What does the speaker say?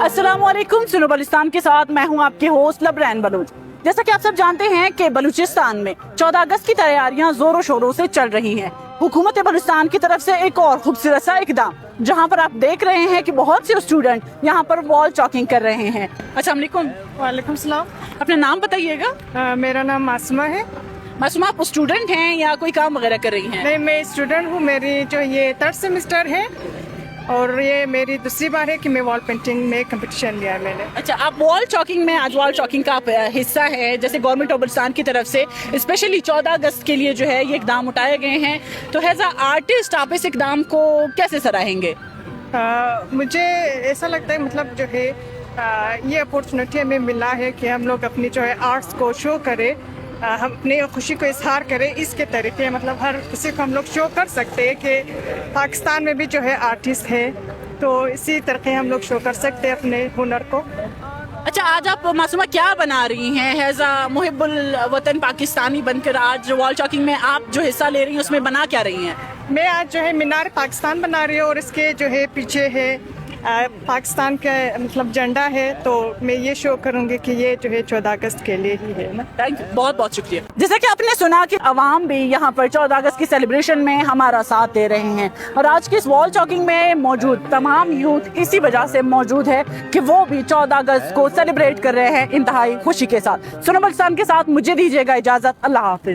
अस्सलाम वालेकुम। सुनो बलूचिस्तान के साथ मैं हूं आपके होस्ट लबरैन बलूच। जैसा कि आप सब जानते हैं कि बलूचिस्तान में 14 अगस्त की तैयारियां जोरों शोरों से चल रही हैं। हुकूमत बलूचिस्तान की तरफ से एक और खूबसूरत सा इकदाम, जहां पर आप देख रहे हैं कि बहुत से स्टूडेंट यहां पर वॉल चॉकिंग कर रहे हैं। अस्सलाम वालेकुम। वालेकुम सलाम। अपना नाम बताइएगा। मेरा नाम मासूमा है। मासूमा, आप स्टूडेंट हैं या कोई काम वगैरह कर रही हैं? नहीं, मैं स्टूडेंट हूँ। मेरी जो ये 3rd सेमेस्टर है और ये मेरी दूसरी बार है कि मैं वॉल पेंटिंग में कंपटीशन लिया है मैंने। अच्छा, आप वॉल चॉकिंग में, आज वॉल चॉकिंग का हिस्सा है, जैसे गवर्नमेंट ऑफ बलूचिस्तान की तरफ से स्पेशली 14 अगस्त के लिए जो है ये इकदाम उठाए गए हैं, तो एज अ आर्टिस्ट आप इस इकदाम को कैसे सराहेंगे? मुझे ऐसा लगता है मतलब जो है ये अपॉर्चुनिटी हमें मिला है कि हम लोग अपनी जो है आर्ट्स को शो करें, हम अपनी खुशी को इजहार करें। इसके तरीके मतलब हर किसी को हम लोग शो कर सकते हैं कि पाकिस्तान में भी जो है आर्टिस्ट है, तो इसी तरीके हम लोग शो कर सकते हैं अपने हुनर को। अच्छा, आज आप मासूमा क्या बना रही हैं? एज अ मुहिब्बुल वतन पाकिस्तानी बनकर आज वॉल चॉकिंग में आप जो हिस्सा ले रही हैं उसमें बना क्या रही हैं? मैं आज जो है मीनार पाकिस्तान बना रही हूँ और इसके जो है पीछे है पाकिस्तान का मतलब झंडा है, तो मैं ये शो करूंगी कि ये जो है 14 अगस्त के लिए ही है ना। थैंक यू, बहुत बहुत शुक्रिया। जैसा कि आपने सुना कि अवाम भी यहाँ पर 14 अगस्त की सेलिब्रेशन में हमारा साथ दे रहे हैं, और आज की इस वॉल चॉकिंग में मौजूद तमाम यूथ इसी वजह से मौजूद है कि वो भी 14 अगस्त को सेलिब्रेट कर रहे हैं इंतहाई खुशी के साथ। सुनो बलूचिस्तान के साथ मुझे दीजिएगा इजाजत। अल्लाह हाफिज।